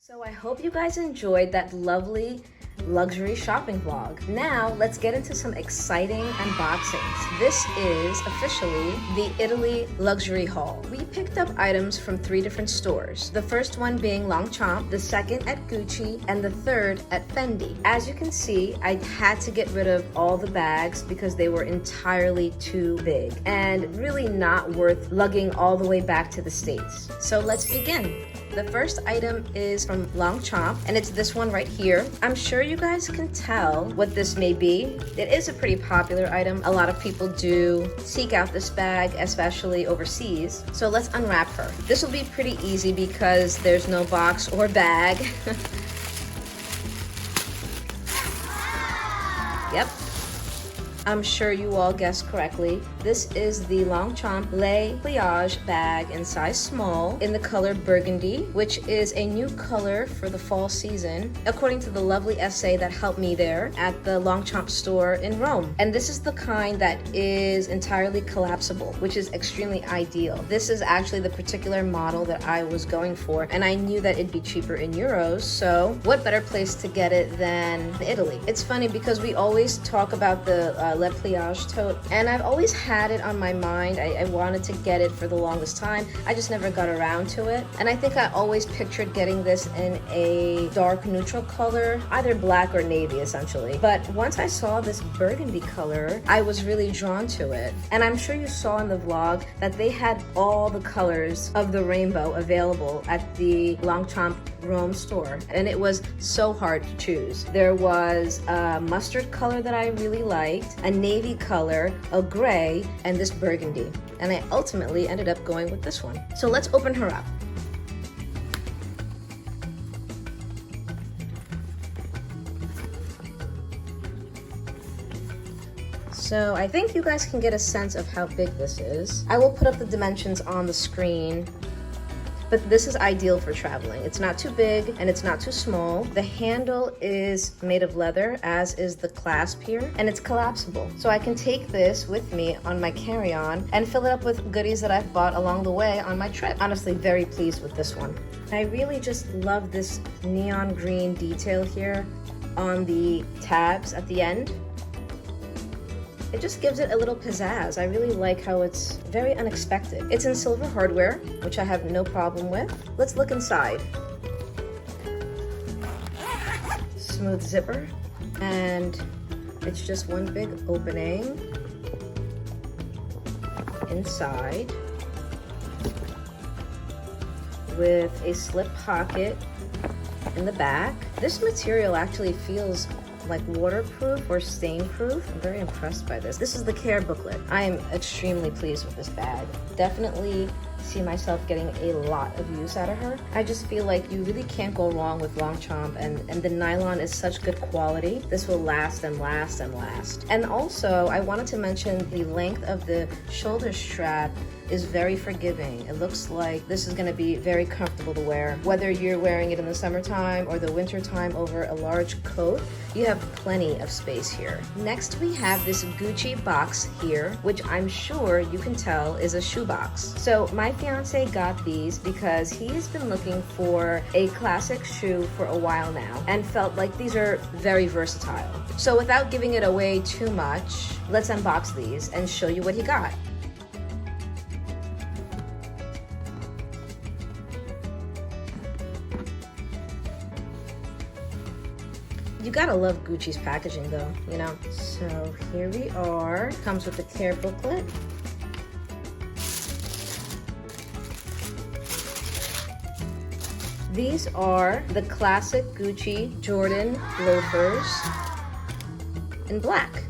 So I hope you guys enjoyed that lovely luxury shopping vlog. Now let's get into some exciting unboxings. This is officially the Italy luxury haul. We picked up items from 3 different stores. The first one being Longchamp, the second at Gucci, and the third at Fendi. As you can see, I had to get rid of all the bags because they were entirely too big and really not worth lugging all the way back to the States. So let's begin. The first item is from Longchamp, and it's this one right here. I'm sure you guys can tell what this may be. It is a pretty popular item. A lot of people do seek out this bag, especially overseas. So let's unwrap her. This will be pretty easy because there's no box or bag. Yep. I'm sure you all guessed correctly. This is the Longchamp Le Pliage bag in size small in the color burgundy, which is a new color for the fall season, according to the lovely essay that helped me there at the Longchamp store in Rome. And this is the kind that is entirely collapsible, which is extremely ideal. This is actually the particular model that I was going for, and I knew that it'd be cheaper in euros, so what better place to get it than Italy? It's funny because we always talk about the Le Pliage tote, and I've always had it on my mind. I wanted to get it for the longest time. I just never got around to it, and I think I always pictured getting this in a dark neutral color, either black or navy essentially. But once I saw this burgundy color, I was really drawn to it. And I'm sure you saw in the vlog that they had all the colors of the rainbow available at the Longchamp Rome store, and it was so hard to choose. There was a mustard color that I really liked, a navy color, a gray, and this burgundy. And I ultimately ended up going with this one. So let's open her up. So I think you guys can get a sense of how big this is. I will put up the dimensions on the screen. But this is ideal for traveling. It's not too big and it's not too small. The handle is made of leather, as is the clasp here, and it's collapsible. So I can take this with me on my carry-on and fill it up with goodies that I've bought along the way on my trip. Honestly, very pleased with this one. I really just love this neon green detail here on the tabs at the end. It just gives it a little pizzazz. I really like how it's very unexpected. It's in silver hardware, which I have no problem with. Let's look inside. Smooth zipper, and it's just one big opening inside with a slip pocket in the back. This material actually feels like waterproof or stain proof. I'm very impressed by this. This is the care booklet. I am extremely pleased with this bag. Definitely see myself getting a lot of use out of her. I just feel like you really can't go wrong with Longchamp, and the nylon is such good quality. This will last and last and last. And also, I wanted to mention the length of the shoulder strap is very forgiving. It looks like this is gonna be very comfortable to wear. Whether you're wearing it in the summertime or the wintertime over a large coat, you have plenty of space here. Next, we have this Gucci box here, which I'm sure you can tell is a shoe box. So my fiance got these because he's been looking for a classic shoe for a while now and felt like these are very versatile. So without giving it away too much, let's unbox these and show you what he got. You gotta love Gucci's packaging though, you know? So here we are. Comes with the care booklet. These are the classic Gucci Jordan loafers in black.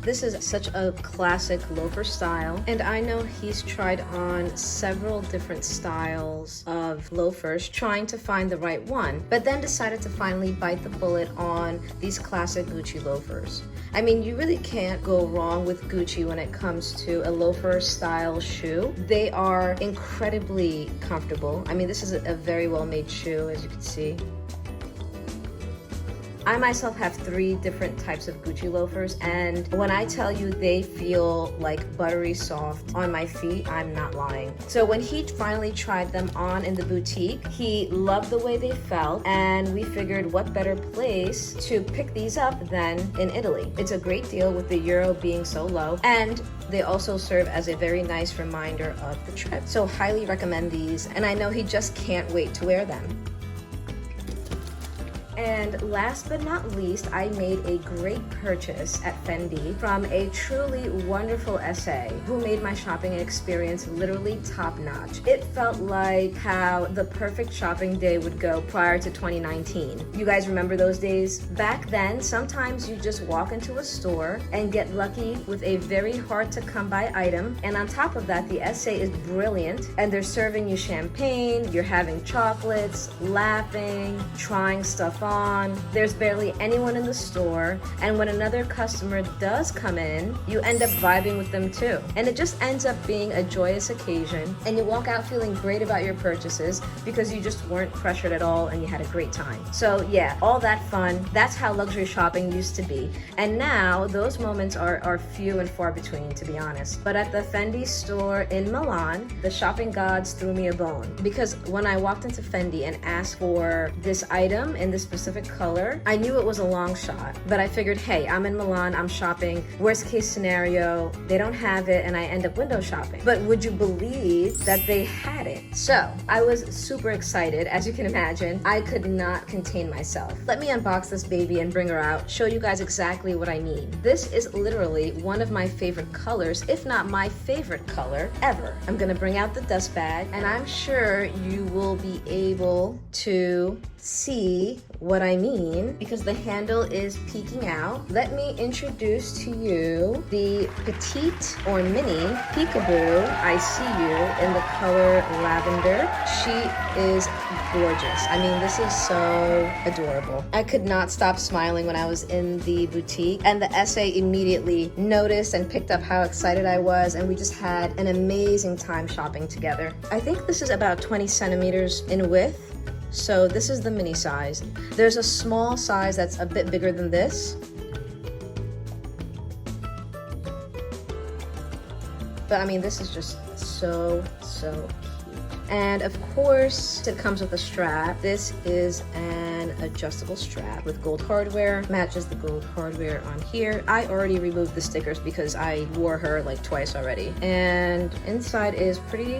This is such a classic loafer style, and I know he's tried on several different styles of loafers trying to find the right one, but then decided to finally bite the bullet on these classic Gucci loafers. I mean, you really can't go wrong with Gucci when it comes to a loafer style shoe. They are incredibly comfortable. I mean, this is a very well made shoe, as you can see. I myself have 3 different types of Gucci loafers, and when I tell you they feel like buttery soft on my feet, I'm not lying. So when he finally tried them on in the boutique, he loved the way they felt, and we figured what better place to pick these up than in Italy. It's a great deal with the euro being so low, and they also serve as a very nice reminder of the trip. So highly recommend these, and I know he just can't wait to wear them. And last but not least, I made a great purchase at Fendi from a truly wonderful SA who made my shopping experience literally top-notch. It felt like how the perfect shopping day would go prior to 2019. You guys remember those days? Back then, sometimes you just walk into a store and get lucky with a very hard-to-come-by item, and on top of that, the SA is brilliant, and they're serving you champagne, you're having chocolates, laughing, trying stuff on. There's barely anyone in the store, and when another customer does come in, you end up vibing with them too. And it just ends up being a joyous occasion, and you walk out feeling great about your purchases because you just weren't pressured at all and you had a great time. So yeah, all that fun, that's how luxury shopping used to be. And now those moments are few and far between, to be honest. But at the Fendi store in Milan, the shopping gods threw me a bone, because when I walked into Fendi and asked for this item in this specific color, I knew it was a long shot, but I figured, hey, I'm in Milan, I'm shopping, worst case scenario, they don't have it and I end up window shopping. But would you believe that they had it? So I was super excited. As you can imagine, I could not contain myself. Let me unbox this baby and bring her out, show you guys exactly what I mean. This is literally one of my favorite colors, if not my favorite color ever. I'm gonna bring out the dust bag, and I'm sure you will be able to see what I mean because the handle is peeking out. Let me introduce to you the petite or mini peekaboo. I see you in the color lavender. She is gorgeous. I mean, this is so adorable. I could not stop smiling when I was in the boutique, and the SA immediately noticed and picked up how excited I was, and we just had an amazing time shopping together. I think this is about 20 centimeters in width. So this is the mini size. There's a small size that's a bit bigger than this. But I mean, this is just so cute. And of course, it comes with a strap. This is an adjustable strap with gold hardware, matches the gold hardware on here. I already removed the stickers because I wore her like twice already. And inside is pretty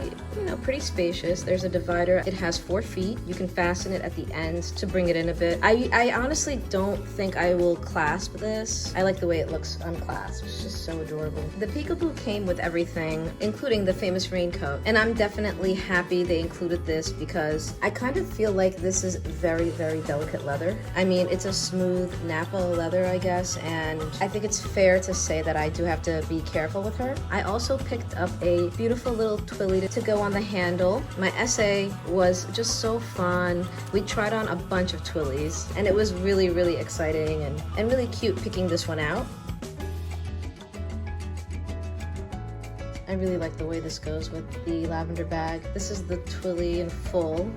spacious. There's a divider. It has 4 feet. You can fasten it at the ends to bring it in a bit. I honestly don't think I will clasp this. I like the way it looks unclasped. It's just so adorable. The peekaboo came with everything, including the famous raincoat. And I'm definitely happy they included this because I kind of feel like this is very delicate leather. I mean, it's a smooth Napa leather, I guess, and I think it's fair to say that I do have to be careful with her. I also picked up a beautiful little twilly to go on the handle. My SA was just so fun. We tried on a bunch of twillies, and it was really exciting and really cute picking this one out. I really like the way this goes with the lavender bag. This is the twilly in full.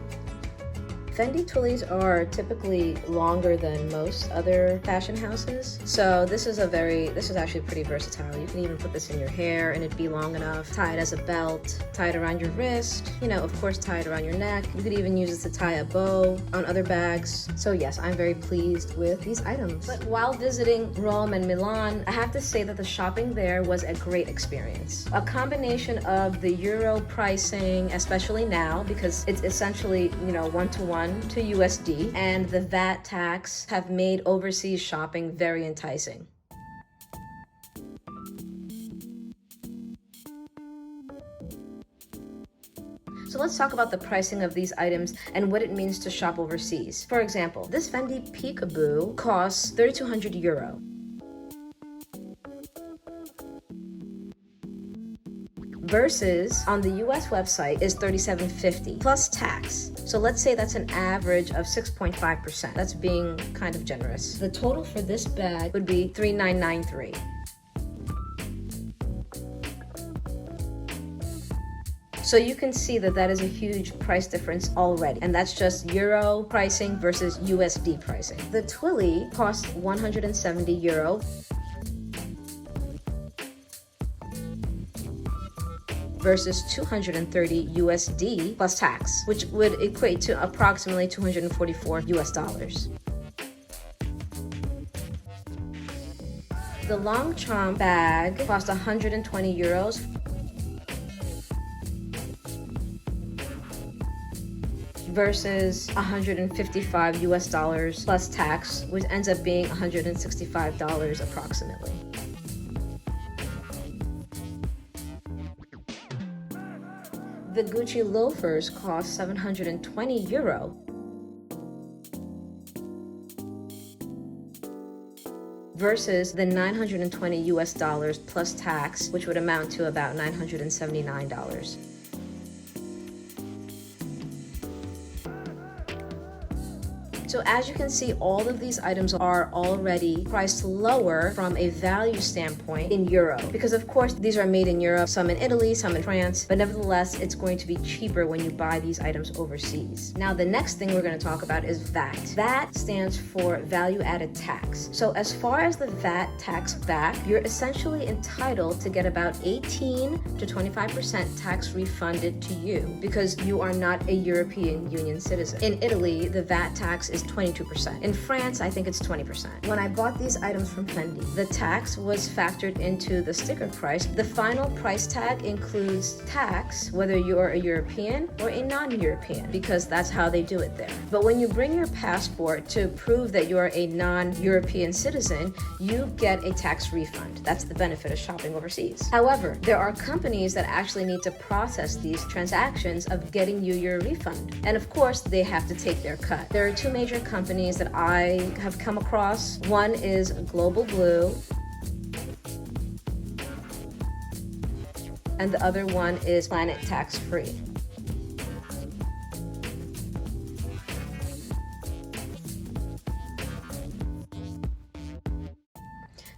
Fendi twillies are typically longer than most other fashion houses. So this is actually pretty versatile. You can even put this in your hair and it'd be long enough. Tie it as a belt, tie it around your wrist, of course tie it around your neck. You could even use it to tie a bow on other bags. So yes, I'm very pleased with these items. But while visiting Rome and Milan, I have to say that the shopping there was a great experience. A combination of the euro pricing, especially now, because it's essentially, 1-to-1 to USD, and the VAT tax have made overseas shopping very enticing. So let's talk about the pricing of these items and what it means to shop overseas. For example, this Fendi peekaboo costs 3,200 euro. Versus on the US website is $37.50 plus tax. So let's say that's an average of 6.5%. That's being kind of generous. The total for this bag would be $3,993. So you can see that that is a huge price difference already, and that's just euro pricing versus USD pricing. The Twilly costs 170 euro versus 230 USD plus tax, which would equate to approximately 244 US dollars. The Longchamp bag cost 120 euros versus 155 US dollars plus tax, which ends up being $165 approximately. The Gucci loafers cost 720 euro versus the 920 US dollars plus tax, which would amount to about $979. So as you can see, all of these items are already priced lower from a value standpoint in euro, because of course these are made in Europe, some in Italy, some in France, but nevertheless it's going to be cheaper when you buy these items overseas. Now the next thing we're going to talk about is VAT. VAT stands for value added tax. So as far as the VAT tax back, you're essentially entitled to get about 18 to 25% tax refunded to you because you are not a European Union citizen. In Italy, the VAT tax is 22%. In France, I think it's 20%. When I bought these items from Fendi, the tax was factored into the sticker price. The final price tag includes tax, whether you're a European or a non-European, because that's how they do it there. But when you bring your passport to prove that you're a non-European citizen, you get a tax refund. That's the benefit of shopping overseas. However, there are companies that actually need to process these transactions of getting you your refund. And of course, they have to take their cut. There are two major companies that I have come across. One is Global Blue, and the other one is Planet Tax Free.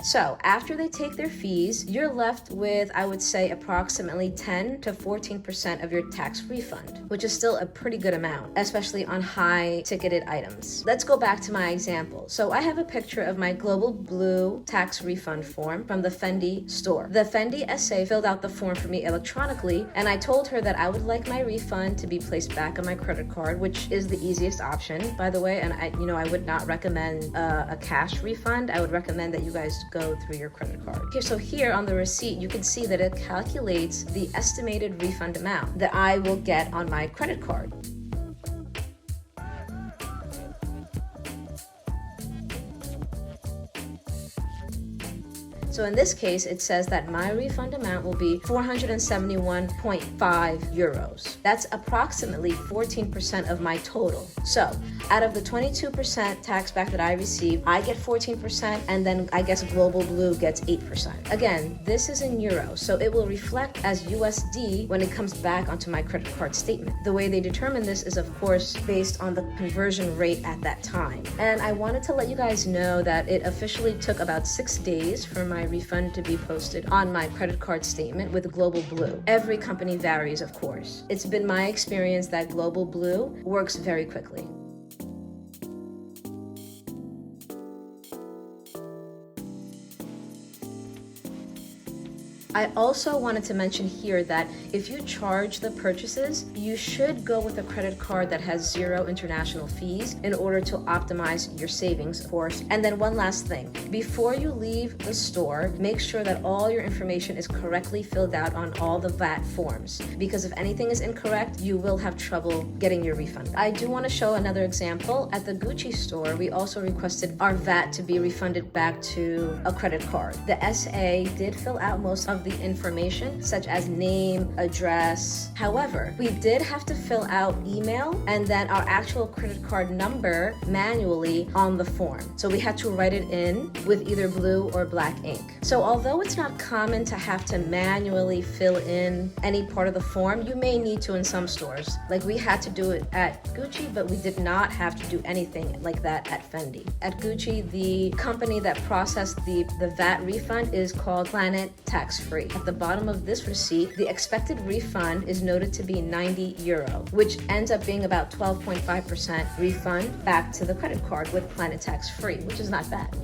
So after they take their fees, you're left with, I would say, approximately 10 to 14% of your tax refund, which is still a pretty good amount, especially on high ticketed items. Let's go back to my example. So I have a picture of my Global Blue tax refund form from the Fendi store. The Fendi SA filled out the form for me electronically, and I told her that I would like my refund to be placed back on my credit card, which is the easiest option, by the way. And I would not recommend a cash refund. I would recommend that you guys go through your credit card. Okay, so here on the receipt, you can see that it calculates the estimated refund amount that I will get on my credit card. So in this case, it says that my refund amount will be 471.5 euros. That's approximately 14% of my total. So out of the 22% tax back that I receive, I get 14%, and then I guess Global Blue gets 8%. Again, this is in euros, so it will reflect as USD when it comes back onto my credit card statement. The way they determine this is, of course, based on the conversion rate at that time. And I wanted to let you guys know that it officially took about 6 days for my refund to be posted on my credit card statement with Global Blue. Every company varies, of course. It's been my experience that Global Blue works very quickly. I also wanted to mention here that if you charge the purchases, you should go with a credit card that has 0 international fees in order to optimize your savings, of course. And then one last thing, before you leave the store, make sure that all your information is correctly filled out on all the VAT forms, because if anything is incorrect, you will have trouble getting your refund. I do want to show another example. At the Gucci store, we also requested our VAT to be refunded back to a credit card. The SA did fill out most of the information, such as name, address. However, we did have to fill out email and then our actual credit card number manually on the form. So we had to write it in with either blue or black ink. So although it's not common to have to manually fill in any part of the form, you may need to in some stores. Like we had to do it at Gucci, but we did not have to do anything like that at Fendi. At Gucci, the company that processed the VAT refund is called Planet Tax Free. tax-free. At the bottom of this receipt, the expected refund is noted to be 90 euro, which ends up being about 12.5% refund back to the credit card with Planet tax-free, which is not bad.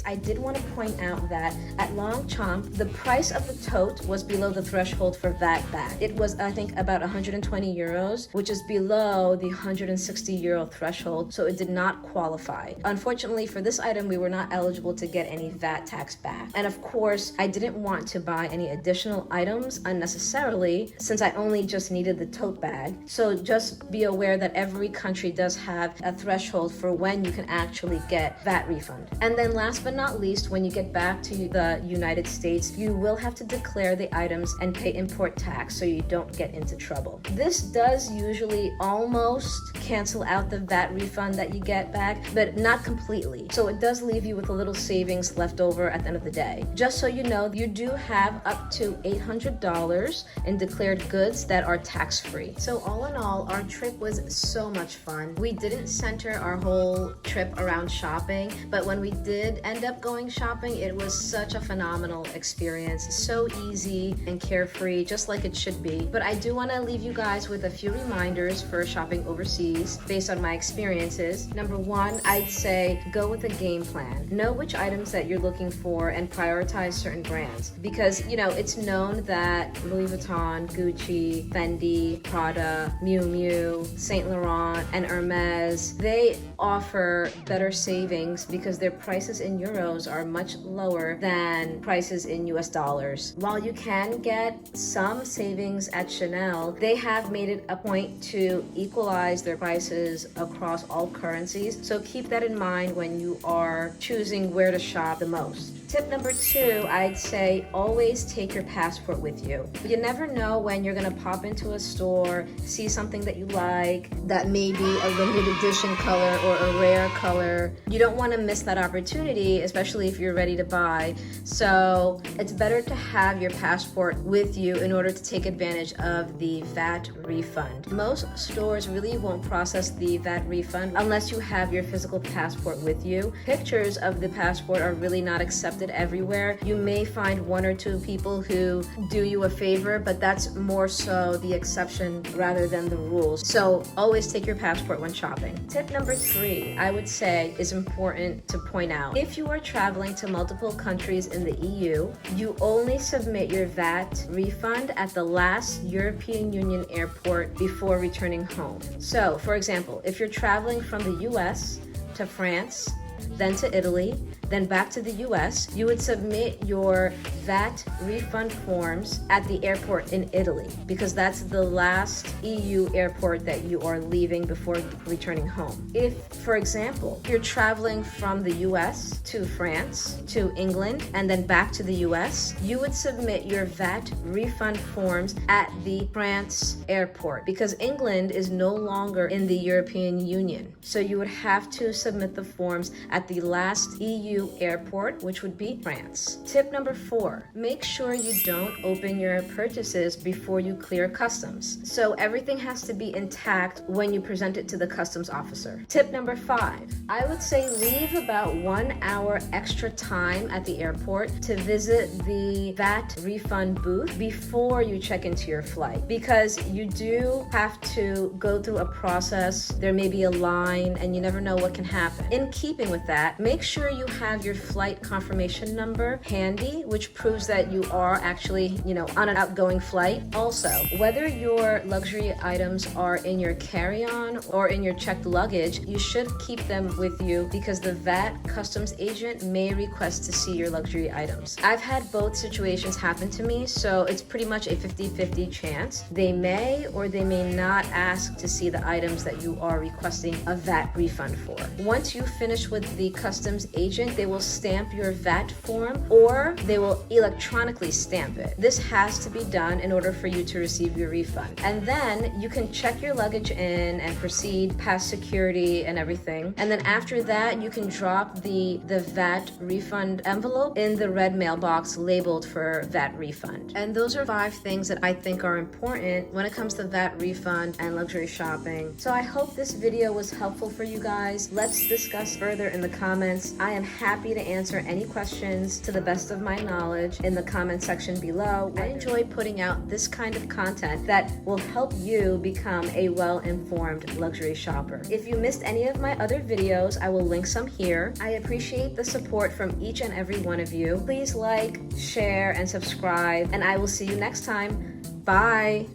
I did want to point out that at Longchamp, the price of the tote was below the threshold for VAT back. It was, I think, about 120 euros, which is below the 160 euro threshold, so it did not qualify. Unfortunately, for this item, we were not eligible to get any VAT tax back. And of course, I didn't want to buy any additional items unnecessarily, since I only just needed the tote bag. So just be aware that every country does have a threshold for when you can actually get VAT refund. And then last but not least, when you get back to the United States, you will have to declare the items and pay import tax so you don't get into trouble. This does usually almost cancel out the VAT refund that you get back, but not completely. So it does leave you with a little savings left over at the end of the day. Just so you know, you do have up to $800 in declared goods that are tax-free. So all in all, our trip was so much fun. We didn't center our whole trip around shopping, but when we did end up going shopping, it was such a phenomenal experience. So easy and carefree, just like it should be. But I do want to leave you guys with a few reminders for shopping overseas based on my experiences. Number one, I'd say go with a game plan. Know which items that you're looking for and prioritize certain brands, because you know it's known that Louis Vuitton, Gucci, Fendi, Prada, Miu Miu, Saint Laurent, and Hermes, they offer better savings because their prices in euros are much lower than prices in US dollars. While you can get some savings at Chanel, they have made it a point to equalize their prices across all currencies. So keep that in mind when you are choosing where to shop the most. Tip number two, I'd say always take your passport with you. You never know when you're gonna pop into a store, see something that you like, that may be a limited edition color or a rare color. You don't wanna miss that opportunity, especially if you're ready to buy. So it's better to have your passport with you in order to take advantage of the VAT refund. Most stores really won't process the VAT refund unless you have your physical passport with you. Pictures of the passport are really not accepted everywhere. You may find one or two people who do you a favor, but that's more so the exception rather than the rules. So always take your passport when shopping. Tip number three, I would say, is important to point out. If you are traveling to multiple countries in the EU, you only submit your VAT refund at the last European Union airport before returning home. So, for example, if you're traveling from the US to France, then to Italy, then back to the US, you would submit your VAT refund forms at the airport in Italy, because that's the last EU airport that you are leaving before returning home. If, for example, you're traveling from the US to France, to England, and then back to the US, you would submit your VAT refund forms at the France airport, because England is no longer in the European Union. So you would have to submit the forms at the last EU airport, which would be France. Tip number four, make sure you don't open your purchases before you clear customs. So everything has to be intact when you present it to the customs officer. Tip number five, I would say leave about 1 hour extra time at the airport to visit the VAT refund booth before you check into your flight, because you do have to go through a process. There may be a line and you never know what can happen. In keeping with that, make sure you have your flight confirmation number handy, which proves that you are actually, on an outgoing flight. Also, whether your luxury items are in your carry-on or in your checked luggage, you should keep them with you because the VAT customs agent may request to see your luxury items. I've had both situations happen to me, so it's pretty much a 50-50 chance. They may or they may not ask to see the items that you are requesting a VAT refund for. Once you finish with the customs agent, they will stamp your VAT form or they will electronically stamp it. This has to be done in order for you to receive your refund. And then you can check your luggage in and proceed past security and everything. And then after that, you can drop the VAT refund envelope in the red mailbox labeled for VAT refund. And those are 5 things that I think are important when it comes to VAT refund and luxury shopping. So I hope this video was helpful for you guys. Let's discuss further in the comments. I am happy to answer any questions to the best of my knowledge in the comment section below. I enjoy putting out this kind of content that will help you become a well-informed luxury shopper. If you missed any of my other videos, I will link some here. I appreciate the support from each and every one of you. Please like, share, and subscribe, and I will see you next time. Bye!